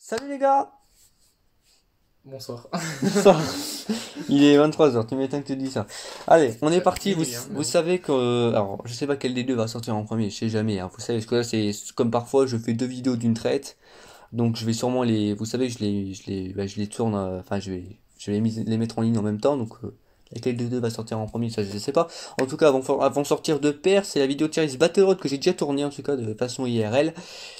Salut les gars! Bonsoir. Ça, il est 23h, tu m'étonnes que tu dis ça. Allez, on est parti, Minuit, hein, mais vous bon. savez que... alors, je sais pas quel des deux va sortir en premier, je sais jamais, hein. Vous savez, parce que là, c'est comme parfois, je fais deux vidéos d'une traite, donc je vais sûrement les... Vous savez, je les tourne, enfin, je vais les mettre en ligne en même temps, donc laquelle des deux va sortir en premier, ça je sais pas. En tout cas, avant de sortir de pair, c'est la vidéo de Thierry's Battle Road que j'ai déjà tournée, en tout cas, de façon IRL,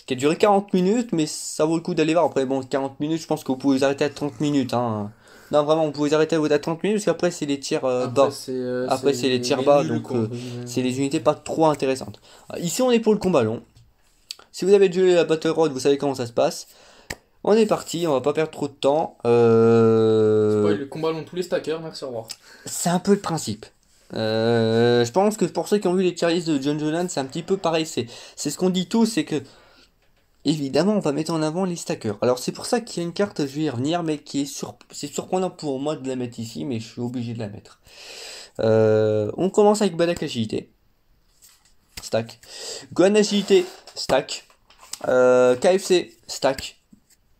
qui a duré 40 minutes, mais ça vaut le coup d'aller voir. Après, bon, 40 minutes, je pense que vous pouvez vous arrêter à 30 minutes, hein. Non, vraiment, vous pouvez vous arrêter à 30 minutes, parce qu'après, c'est les tirs Après, bas. c'est Après, c'est les tirs les bas, nuls, donc quoi, entre guillemets. c'est les unités pas trop intéressantes. Ici, on est pour le combat long. Si vous avez déjà joué à Battle Road, vous savez comment ça se passe. On est parti, on va pas perdre trop de temps. Spoil, le combat long tous les stackers, merci, au revoir. C'est un peu le principe. Je pense que pour ceux qui ont vu les tier lists de John Jonan, c'est un petit peu pareil. C'est ce qu'on dit tous, c'est que évidemment, on va mettre en avant les stackers. Alors c'est pour ça qu'il y a une carte, je vais y revenir, mais qui est c'est surprenant pour moi de la mettre ici, mais je suis obligé de la mettre. On commence avec Badak Agilité. Stack. Gohan Agilité. Stack. KFC. Stack.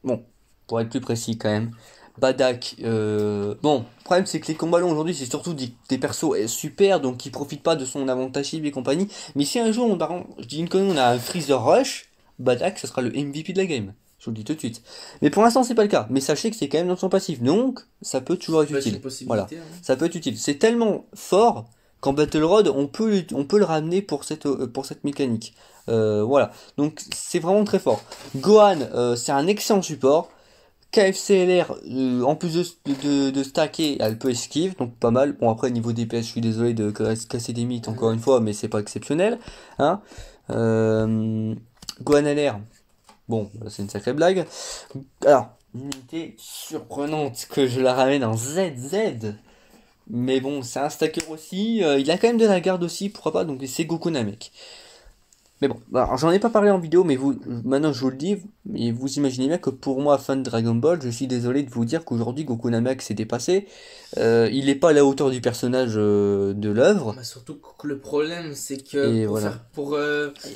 Bon, pour être plus précis quand même. Badak. Bon, le problème c'est que les combats longs aujourd'hui, c'est surtout des persos super, donc qui profitent pas de son avantage cible et compagnie. Mais si un jour, par exemple, je dis une connerie, on a un Freezer Rush, Badak, ce sera le MVP de la game. Je vous le dis tout de suite. Mais pour l'instant, c'est pas le cas. Mais sachez que c'est quand même dans son passif. Donc, ça peut toujours être Bah, c'est une utile. Voilà. possibilité, hein. Ça peut être utile. C'est tellement fort qu'en Battle Road, on peut le ramener pour cette mécanique. Voilà. Donc, c'est vraiment très fort. Gohan, c'est un excellent support. KFCLR, en plus de stacker, elle peut esquive, donc pas mal. Bon, après, niveau DPS, je suis désolé de casser des mythes encore une fois, mais c'est pas exceptionnel. Hein. Gohan LR, bon, c'est une sacrée blague. Alors, une unité surprenante que je la ramène en ZZ. Mais bon, c'est un stacker aussi. Il a quand même de la garde aussi, pourquoi pas. Donc c'est Goku Namek. Mais bon, alors, j'en ai pas parlé en vidéo, mais maintenant je vous le dis, et vous imaginez bien que pour moi, fan de Dragon Ball, je suis désolé de vous dire qu'aujourd'hui Goku Namek s'est dépassé. Il n'est pas à la hauteur du personnage de l'œuvre. Bah, surtout que le problème, c'est que Et voilà.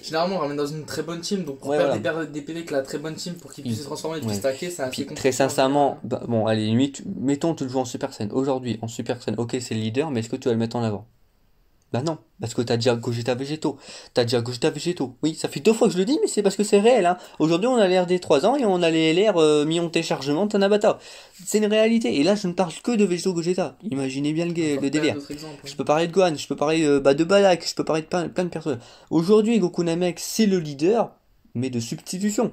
généralement, on ramène dans une très bonne team, donc pour Ouais, perdre voilà. des PV avec la très bonne team pour qu'ils puissent se transformer et puis Ouais. stacker, c'est Et assez puis très compliqué en général. sincèrement, bah, bon, allez, limite, mettons tu le joues en Super Saiyan. Aujourd'hui, en Super Saiyan, ok, c'est le leader, mais est-ce que tu vas le mettre en avant? Bah non, parce que t'as déjà Gogeta Végétaux. T'as déjà Gogeta Végétaux. Oui, ça fait deux fois que je le dis, mais c'est parce que c'est réel, hein. Aujourd'hui, on a l'air des 3 ans et on a les LR mi téléchargement de Tanabata. C'est une réalité. Et là, je ne parle que de Végétaux Gogeta. Imaginez bien Il y a le encore plein délire. d'autres exemples, Je hein. peux parler de Gohan, je peux parler de Balak, je peux parler de plein de personnes. Aujourd'hui, Goku Namek, c'est le leader, mais de substitution.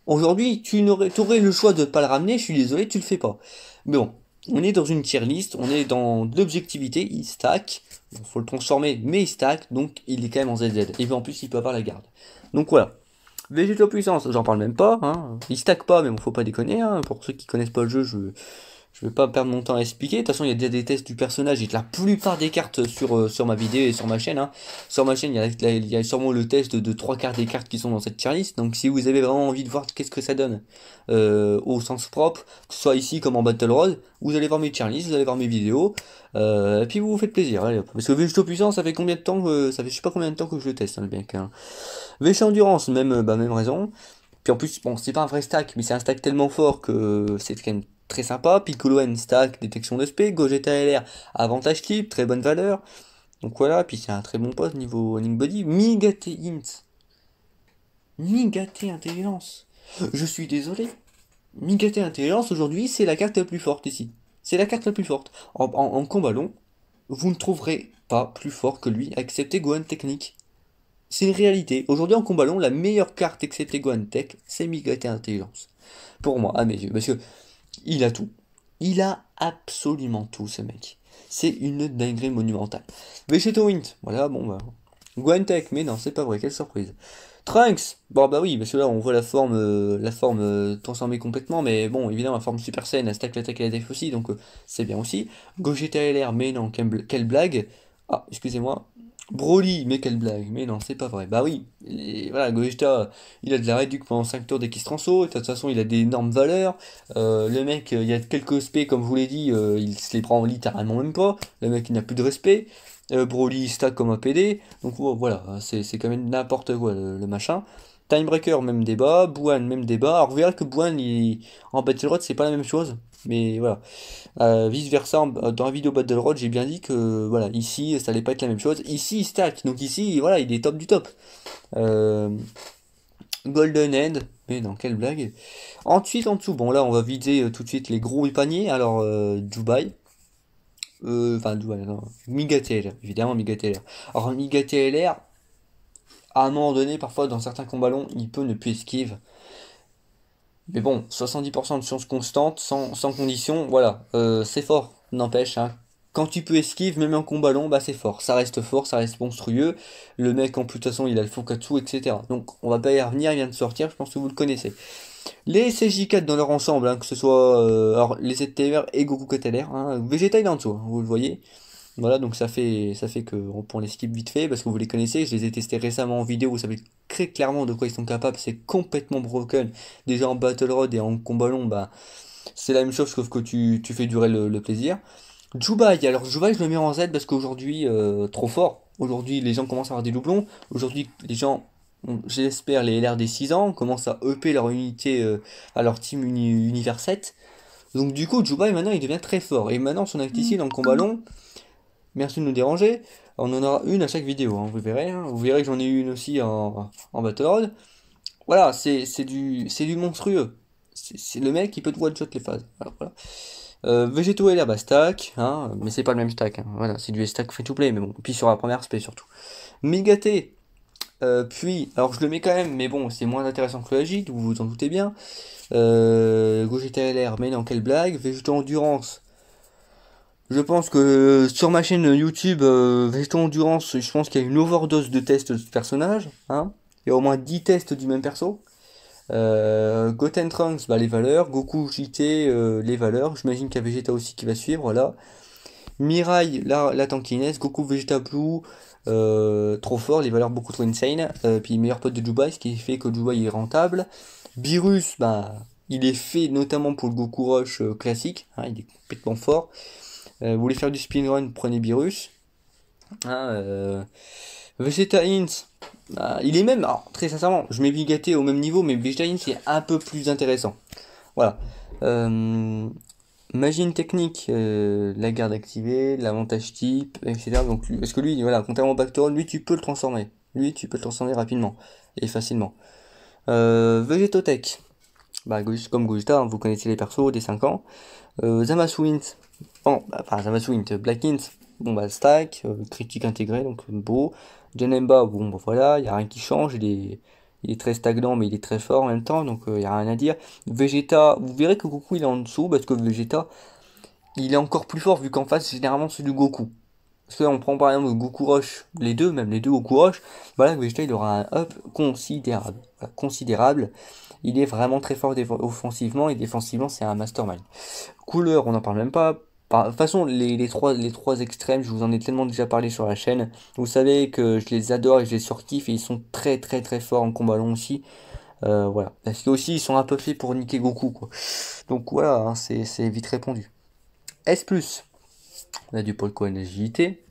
Aujourd'hui, t'aurais le choix de pas le ramener, je suis désolé, tu le fais pas. Mais bon, on est dans une tier list, on est dans de l'objectivité, il stack, bon, faut le transformer, mais il stack, donc il est quand même en ZZ. Et puis en plus, il peut avoir la garde. Donc voilà. Végéto puissance, j'en parle même pas, hein. Il stack pas, mais bon, faut pas déconner, hein. Pour ceux qui connaissent pas le jeu, je vais pas perdre mon temps à expliquer. De toute façon, il y a déjà des tests du personnage et de la plupart des cartes sur ma vidéo et sur ma chaîne, hein. Sur ma chaîne, il y a sûrement le test de trois quarts des cartes qui sont dans cette tier list. Donc, si vous avez vraiment envie de voir qu'est-ce que ça donne au sens propre, que ce soit ici comme en Battle Road, vous allez voir mes tier lists, vous allez voir mes vidéos, et puis vous vous faites plaisir. Allez, hop. Parce que Végéto puissant, ça fait combien de temps ça fait je sais pas combien de temps que je le teste, hein, le bien qu'un. Végéto endurance, même, même raison. Puis en plus, bon, c'est pas un vrai stack, mais c'est un stack tellement fort que c'est quand même très sympa. Piccolo N stack, détection de spé. Gogeta LR, avantage type, très bonne valeur. Donc voilà, puis c'est un très bon poste niveau running body. Migate int. Migate intelligence. Je suis désolé. Migate intelligence aujourd'hui, c'est la carte la plus forte ici. C'est la carte la plus forte. En combat long, vous ne trouverez pas plus fort que lui, excepté Gohan technique. C'est une réalité. Aujourd'hui en combat long, la meilleure carte excepté Gohan Tech, c'est Migate Intelligence. Pour moi, à mes yeux. Parce que il a tout. Il a absolument tout, ce mec. C'est une dinguerie monumentale. Vegeto Wind, voilà, bon bah. Gohan Tech, mais non, c'est pas vrai, quelle surprise. Trunks, bon bah oui, parce que là on voit la forme transformée complètement, mais bon, évidemment, la forme Super Saiyan, elle stack l'attaque et la def aussi, donc c'est bien aussi. Gogeta LR, mais non, quelle blague. Ah, excusez-moi. Broly, mais quelle blague, mais non, c'est pas vrai. Bah oui, voilà, Gogeta, il a de la réduc pendant 5 tours dès qu'il se transforme, de toute façon, il a des énormes valeurs. Le mec, il y a quelques spé, comme je vous l'ai dit, il se les prend littéralement même pas. Le mec, il n'a plus de respect. Broly, il stack comme un PD. Donc voilà, c'est quand même n'importe quoi le machin. Timebreaker, même débat. Bouan, même débat. Alors vous verrez que Bouan, en Battle Road, c'est pas la même chose. Mais voilà. Vice versa, dans la vidéo Battle Road, j'ai bien dit que voilà, ici, ça allait pas être la même chose. Ici, il stack. Donc ici, voilà, il est top du top. Euh, Golden End. Mais dans quelle blague? Ensuite, en dessous, bon là, on va vider tout de suite les gros paniers. Alors, Dubaï. Enfin, Dubaï, non. Miga TLR, évidemment, Miga TLR. Alors, Miga TLR, à un moment donné, parfois, dans certains combats longs, il peut ne plus esquive. Mais bon, 70% de chance constante, sans condition, voilà, c'est fort, n'empêche, hein. Quand tu peux esquive, même en combat long, bah c'est fort, ça reste monstrueux. Le mec, en plus, de toute façon, il a le Fukatsu, etc. Donc, on va pas y revenir, il vient de sortir, je pense que vous le connaissez. Les CJ4 dans leur ensemble, hein, que ce soit alors, les ZTR et Goku KTLR, hein, Vegeta il est en dessous, hein, vous le voyez. Voilà, donc ça fait que on prend les skip vite fait parce que vous les connaissez, je les ai testés récemment en vidéo, vous savez très clairement de quoi ils sont capables, c'est complètement broken. Déjà en Battle Road et en combat long, bah c'est la même chose sauf que tu fais durer le plaisir. Jubai, alors Jubai je le mets en Z parce qu'aujourd'hui, trop fort. Aujourd'hui les gens commencent à avoir des doublons, aujourd'hui les gens, j'espère les LR des 6 ans, commencent à EP leur unité à leur team univers 7. Donc du coup Jubai maintenant il devient très fort et maintenant son acticide en combat long. Merci de nous déranger. On en aura une à chaque vidéo, hein, vous verrez. Hein. Vous verrez que j'en ai eu une aussi en Battle Road. Voilà, c'est du monstrueux. C'est le mec qui peut te one-shot les phases. Voilà. Végétaux et l'herbe à stack, hein, mais c'est pas le même stack. Hein. Voilà, c'est du stack free-to-play, mais bon. Puis sur la première spé surtout. Migaté, puis, alors je le mets quand même, mais bon, c'est moins intéressant que le Agite, vous vous en doutez bien. Gogeta LR, mais dans quelle blague. Végétaux Endurance. Je pense que sur ma chaîne YouTube Végétaux Endurance, je pense qu'il y a une overdose de tests de ce personnage. Hein. Il y a au moins 10 tests du même perso. Goten Trunks, bah, les valeurs. Goku JT, les valeurs. J'imagine qu'il y a Vegeta aussi qui va suivre. Voilà. Mirai, la tankiness. Goku Vegeta Blue, trop fort. Les valeurs beaucoup trop insane. Puis meilleur pote de Jubai, ce qui fait que Jubai est rentable. Beerus, bah, il est fait notamment pour le Goku Rush classique. Hein, il est complètement fort. Vous voulez faire du speedrun, prenez Beerus. Hein, Vegeta Int, il est même, alors, très sincèrement, je mets Bigaté au même niveau, mais Vegeta Int est un peu plus intéressant. Voilà. Magie technique, la garde activée, l'avantage type, etc. Donc, parce que lui, voilà, contrairement au Bactron, lui tu peux le transformer. Lui tu peux le transformer rapidement et facilement. Vegetotech, bah, comme Gogeta, hein, vous connaissez les persos des 5 ans. Zamasu bon, enfin Zamasu Black Int, bon bah stack, critique intégré, donc beau. Janemba, bon bah voilà, il n'y a rien qui change, il est très stagnant mais il est très fort en même temps, donc il n'y a rien à dire. Vegeta, vous verrez que Goku il est en dessous, parce que Vegeta, il est encore plus fort vu qu'en face généralement c'est du Goku. Parce que là on prend par exemple Goku Rush, même les deux Goku Rush, voilà, Vegeta il aura un up considérable. Voilà, considérable. Il est vraiment très fort offensivement et défensivement c'est un mastermind. Couleur, on n'en parle même pas. De toute façon, les trois extrêmes, je vous en ai tellement déjà parlé sur la chaîne. Vous savez que je les adore et je les surkiffe et ils sont très très très forts en combat long aussi. Voilà. Parce que aussi ils sont un peu faits pour niquer Goku quoi. Donc voilà, hein, c'est vite répondu. S+, on a du Polko agilité.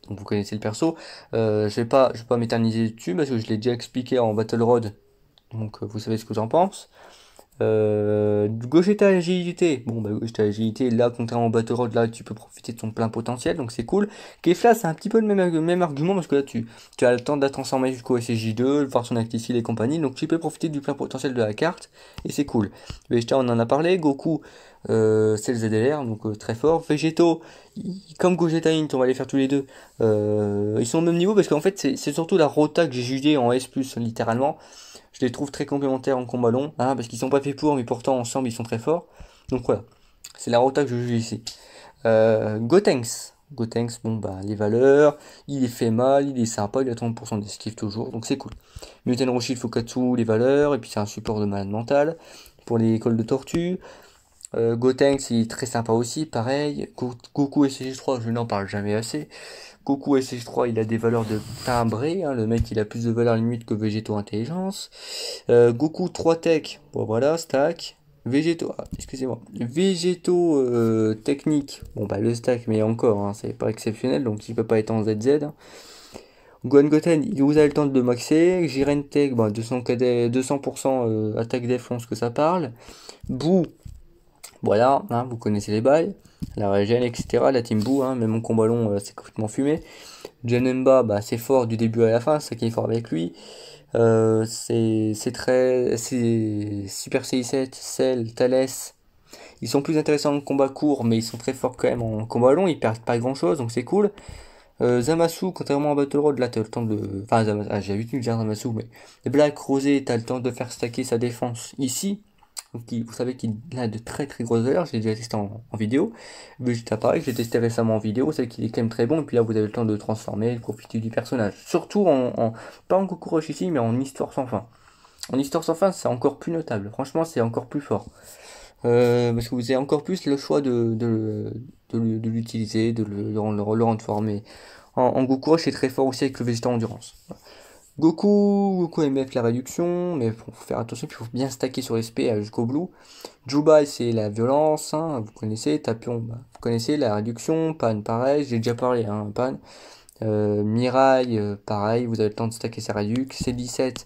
Donc vous connaissez le perso. Je vais pas m'éterniser dessus parce que je l'ai déjà expliqué en Battle Road. Donc vous savez ce que j'en pense. Gogeta agilité. Bon, bah, Gogeta agilité, là, contrairement au Battle Road, là, tu peux profiter de ton plein potentiel, donc c'est cool. Kefla, c'est un petit peu le même argument, parce que là, tu as le temps de la transformer jusqu'au SSJ2, voir son acticile et compagnie, donc tu peux profiter du plein potentiel de la carte, et c'est cool. Vegeta, on en a parlé. Goku, c'est le ZLR, donc très fort. Végétaux, comme Gogeta Int, on va les faire tous les deux. Ils sont au même niveau, parce qu'en fait, c'est surtout la rota que j'ai jugée en S+, littéralement. Je les trouve très complémentaires en combat long, hein, parce qu'ils sont pas faits pour, mais pourtant ensemble ils sont très forts. Donc voilà, c'est la rota que je juge ici. Gotenks. Gotenks, bon bah les valeurs, il est fait mal, il est sympa, il a 30% d'esquive toujours, donc c'est cool. Muten Roshi Fukatsu, les valeurs, et puis c'est un support de malade mental pour les écoles de tortue. Gotenks, il est très sympa aussi, pareil. Goku SSJ3, je n'en parle jamais assez. Goku SSJ3, il a des valeurs de timbré, hein, le mec il a plus de valeur limite que Végétaux Intelligence. Goku 3 Tech, bon voilà, stack. Végétaux, excusez-moi. Végétaux technique, bon bah le stack, mais encore, hein, c'est pas exceptionnel, donc il peut pas être en ZZ. Gohan Goten, il vous avez le temps de le maxer. Jiren Tech, bah, 200 KD, 200% attaque défense que ça parle. Boo, voilà, hein, vous connaissez les bails. La régène, etc. La team Boo, hein, même en combat long, c'est complètement fumé. Janemba, bah, c'est fort du début à la fin, c'est ça qui est fort avec lui. C'est Super CI7, Cell, Thales. Ils sont plus intéressants en combat court, mais ils sont très forts quand même en combat long. Ils perdent pas grand chose, donc c'est cool. Zamasu, contrairement à Battle Road, là t'as le temps de. Enfin, j'ai l'habitude de dire Zamasu, mais Black Rosé, t'as le temps de faire stacker sa défense ici. Donc, vous savez qu'il a de très très grosses valeurs. J'ai déjà testé en vidéo. Vegeta pareil, j'ai testé récemment en vidéo. C'est qu'il est quand même très bon. Et puis là, vous avez le temps de transformer, de profiter du personnage. Surtout pas en Goku Rush ici, mais en Histoire sans fin. En Histoire sans fin, c'est encore plus notable. Franchement, c'est encore plus fort. Parce que vous avez encore plus le choix de l'utiliser, de le rendre fort. Mais en Goku Rush, c'est très fort aussi avec le Vegeta Endurance. Goku MF la réduction, mais faut faire attention, puis il faut bien stacker sur SP jusqu'au blue. Jubai c'est la violence, hein, vous connaissez. Tapion, bah, vous connaissez la réduction. Pan pareil, j'ai déjà parlé, hein, Pan. Mirai, pareil, vous avez le temps de stacker sa réduc. C17,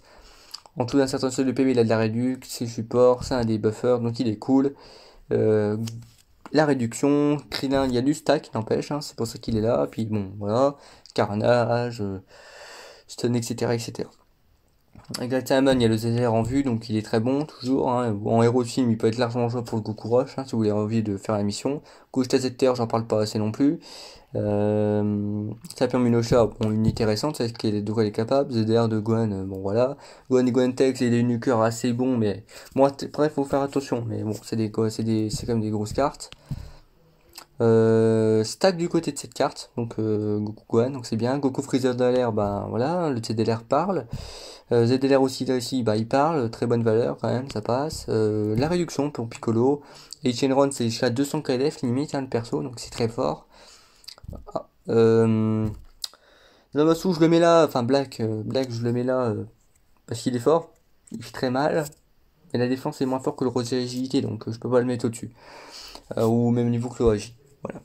en tout d'un certain seuil de PV, il a de la réduc, c'est support, c'est un des buffers, donc il est cool. Euh, la réduction, Krillin, il y a du stack, n'empêche, hein, c'est pour ça qu'il est là. Puis bon, voilà, Carnage, Stun, etc., etc. Avec la Timeman, il y a le ZR en vue, donc il est très bon, toujours. Hein. En héros de film, il peut être largement jouable pour le Goku Rush, hein, si vous avez envie de faire la mission. Gogeta ZR, j'en parle pas assez non plus. Sapiens Minosha, bon, une unité récente, c'est de quoi il est capable. ZR de Gohan, bon voilà. Gohan et Gohan Tex, il est une nuqueur assez bon, mais moi, bref, faut faire attention. Mais bon, c'est quand même des grosses cartes. Stack du côté de cette carte, donc Goku Gohan, donc c'est bien. Goku Freezer d'Alert, ben voilà, le ZLR parle. ZLR aussi là aussi, bah il parle, très bonne valeur quand même, ça passe. La réduction pour Piccolo. Et Shenron c'est jusqu'à 200 KLF limite hein, le perso, donc c'est très fort. Ah, Zamasu je le mets là, enfin Black je le mets là parce qu'il est fort, il fait très mal. Mais la défense est moins fort que le Rosé Agilité, donc je peux pas le mettre au-dessus. Ou au même niveau que le Agi. Voilà.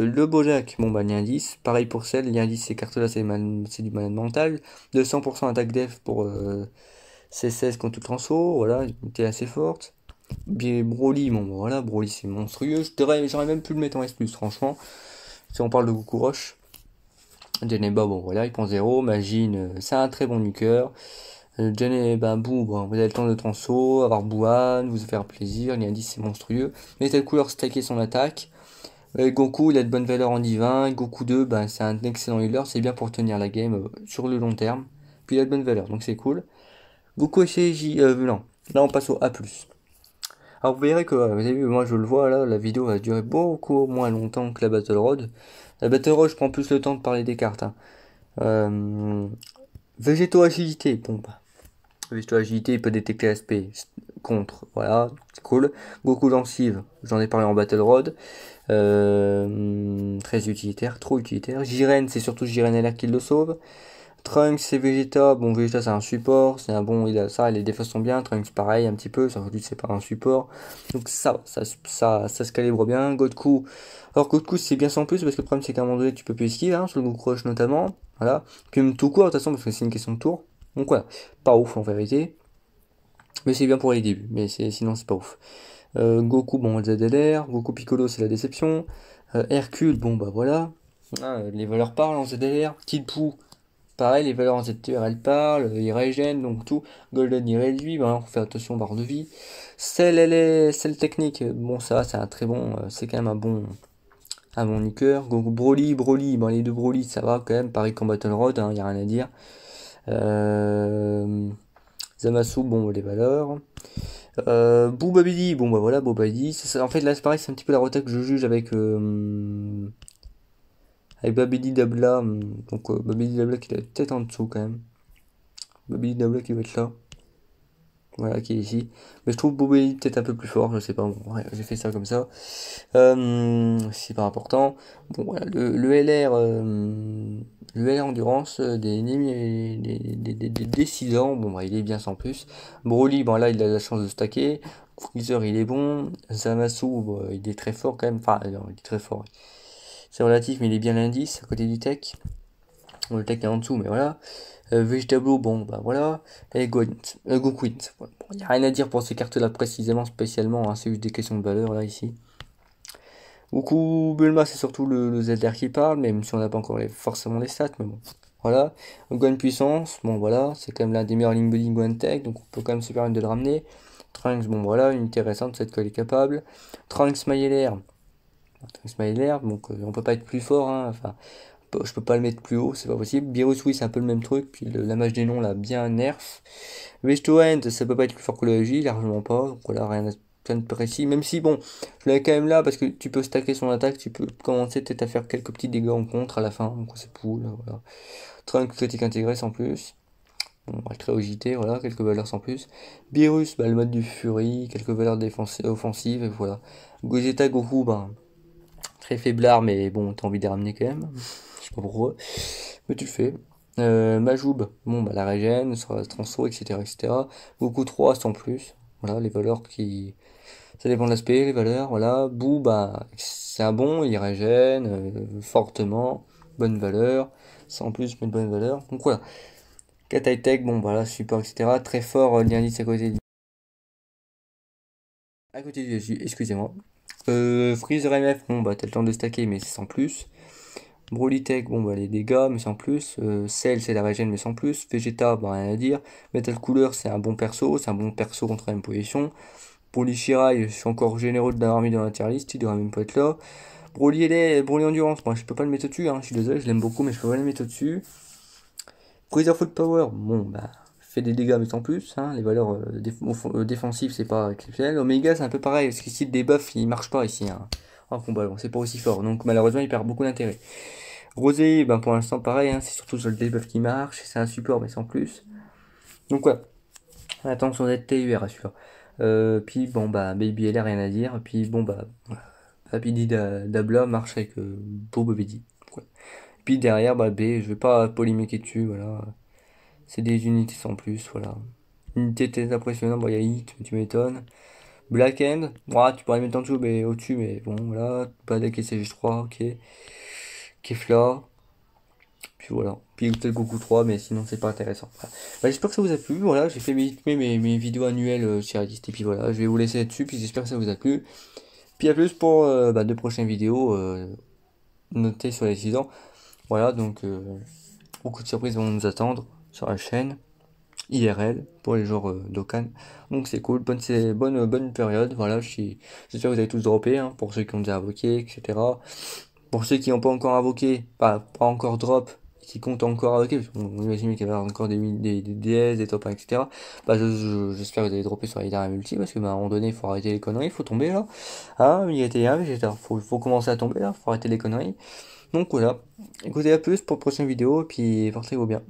Le Bojack, bon bah lien 10, pareil pour celle, lien 10 ces cartes là c'est du malade mental. 200% attaque def pour C16 contre le transfo, voilà, une unité assez forte. Bien Broly, bon bah, voilà, Broly c'est monstrueux, j'aurais même pu le mettre en S+, franchement, si on parle de Goku Rush. Janeba, bon voilà, il prend 0, Magine, c'est un très bon nuker. Janeba, Boo, bon, vous avez le temps de transfo, avoir Bouhan, vous faire plaisir, lien 10 c'est monstrueux. Mettez le couleur stacker son attaque. Goku, il a de bonnes valeurs en divin. Goku 2, ben, c'est un excellent healer. C'est bien pour tenir la game sur le long terme. Puis il a de bonnes valeurs, donc c'est cool. Goku SCJ, non. Là, on passe au A+. Alors, vous verrez que, vous avez vu, moi je le vois là, la vidéo va durer beaucoup moins longtemps que la Battle Road. La Battle Road, je prends plus le temps de parler des cartes. Hein. Végétaux agilité, bon, bah. Végétaux agilité, il peut détecter SP contre, voilà, c'est cool. Goku gencive, j'en ai parlé en Battle Road. Très utilitaire, trop utilitaire. Jiren, c'est surtout Jiren LR qui le sauve. Trunks, c'est Vegeta. Bon, Vegeta, c'est un support. C'est un bon, il a ça, les défenses sont bien. Trunks, pareil, un petit peu. Ça, aujourd'hui, c'est pas un support. Donc, ça se calibre bien. Goku. Alors, Goku, c'est bien sans plus parce que le problème, c'est qu'à un moment donné, tu peux plus esquiver, hein, sur le Goku Rush notamment. Voilà. Puis même tout court, de toute façon, parce que c'est une question de tour. Donc, voilà. Pas ouf en vérité. Mais c'est bien pour les débuts. Mais sinon, c'est pas ouf. Goku, bon, ZLR. Goku Piccolo, c'est la déception. Hercule, bon, bah voilà. Ah, les valeurs parlent en ZLR. Kid Poo, pareil, les valeurs en ZTR, elles parlent. Ils régènent, donc tout. Golden, il réduit. Bah, on fait attention, barre de vie. Celle technique, bon, ça, c'est un très bon. C'est quand même un bon niqueur. Goku Broly, bon, les deux Broly, ça va quand même. Pareil qu'en Battle Road, hein, y a rien à dire. Zamasu, bon, les valeurs. Boobabidi, bon bah voilà, Boobabidi. En fait, là, c'est pareil, c'est un petit peu la rota que je juge avec Babidi Dabla. Donc, Babidi Dabla qui est peut-être en dessous quand même. Babidi Dabla qui va être là. Voilà, qui est ici. Mais je trouve Boobabidi peut-être un peu plus fort, je sais pas. Bon, ouais, j'ai fait ça comme ça. C'est pas important. Bon, voilà, le LR. Le LR Endurance des décidants, bon bah il est bien sans plus. Broly, bon là il a la chance de stacker. Freezer il est bon. Zamasu, bon, il est très fort quand même. Enfin, non, il est très fort. C'est relatif, mais il est bien l'indice à côté du tech. le tech est en dessous, mais voilà. Vegetable, bon, bah voilà. Et Goquint. Bon, il n'y a rien à dire pour ces cartes-là précisément, spécialement, hein, c'est juste des questions de valeur, là, ici. Beaucoup, Bulma, c'est surtout le ZR qui parle, même si on n'a pas encore forcément les stats, mais bon. Voilà. Gwen Puissance, bon voilà, c'est quand même l'un des meilleurs Link Body Gwen Tech, donc on peut quand même se permettre de le ramener. Trunks, bon voilà, une intéressante, cette qu'elle est capable. Trunks Smiler, donc on peut pas être plus fort, hein, enfin, je peux pas le mettre plus haut, c'est pas possible. Beerus, oui, c'est un peu le même truc, puis la mage des noms l'a bien nerf. Vestoend, ça peut pas être plus fort que le J, largement pas, donc voilà, rien de précis, même si bon, je l'avais quand même là parce que tu peux stacker son attaque, tu peux commencer peut-être à faire quelques petits dégâts en contre à la fin, donc c'est cool, voilà. Trunk critique intégré sans plus. Bon, très au JT, voilà, quelques valeurs sans plus. Beerus, bah, le mode du Fury, quelques valeurs offensives, et voilà. Gogeta, Goku, bah, très faiblard, mais bon, t'as envie de les ramener quand même. Je sais pas pourquoi, mais tu le fais. Majoub, bon, bah, la régène, sur la transfo, etc., etc. Goku 3 sans plus. Voilà, les valeurs qui. Ça dépend de l'aspect, les valeurs, voilà. Boo, bah, c'est un bon, il régène, fortement, bonne valeur. Sans plus, mais de bonne valeur. Donc voilà. Cat Tech, bon, voilà, support, etc. Très fort, Lianis à côté du SU, excusez-moi. Freezer MF, bon, bah, t'as le temps de stacker, mais c'est sans plus. Broly Tech, bon, bah, les dégâts, mais sans plus. Cell, c'est la régène, mais sans plus. Vegeta, bah, rien à dire. Metal Cooler, c'est un bon perso contre la même position. Broly Shirai, je suis encore généreux de l'avoir mis dans la tier list, il devrait même pas être là. Broly Endurance, moi je peux pas le mettre au-dessus, hein, je suis désolé, je l'aime beaucoup, mais je peux pas le mettre au-dessus. Freezer Full Power, bon, bah, fait des dégâts, mais sans plus, hein, les valeurs défensives, c'est pas exceptionnel. Omega, c'est un peu pareil, parce qu'ici le debuff, il marche pas ici, hein, en combat, bon, c'est pas aussi fort, donc malheureusement, il perd beaucoup d'intérêt. Rosé, ben, pour l'instant, pareil, hein, c'est surtout sur le debuff qui marche, c'est un support, mais sans plus. Donc voilà, on attend son ZTUR, rassure. Puis bon bah Baby LR rien à dire. Puis bon bah Rapidi Dabla marche avec pour Bobedi. Ouais. Puis derrière bah B, je vais pas polémiquer dessus, voilà. C'est des unités sans plus, voilà. Unité très impressionnante, bon il y a Hit, tu m'étonnes. Black End, ouais, tu pourrais mettre en dessous mais au-dessus, mais bon voilà. Pas deck SG3, ok. Kefla. Puis voilà. Puis peut-être Goku 3, mais sinon c'est pas intéressant. Voilà. Bah, j'espère que ça vous a plu. Voilà, j'ai fait mes vidéos annuelles sur Reddit. Et puis voilà, je vais vous laisser là-dessus. Puis j'espère que ça vous a plu. Puis à plus pour de prochaines vidéos notées sur les 6 ans. Voilà, donc beaucoup de surprises vont nous attendre sur la chaîne IRL pour les joueurs d'Okan. Donc c'est cool, bonne période. Voilà, j'espère que vous avez tous droppé, hein, pour ceux qui ont déjà invoqué, etc. Pour ceux qui n'ont pas encore invoqué, pas encore drop, qui comptent encore invoquer, parce qu'on imagine qu'il y a encore des DS, des top 1, etc. Bah, j'espère que vous allez dropper sur les derniers multi, parce que bah, à un moment donné, il faut arrêter les conneries, il faut tomber là. Ah, il était un végétar, faut commencer à tomber là, faut arrêter les conneries. Donc voilà, écoutez à plus pour la prochaine vidéo, et puis portez-vous bien.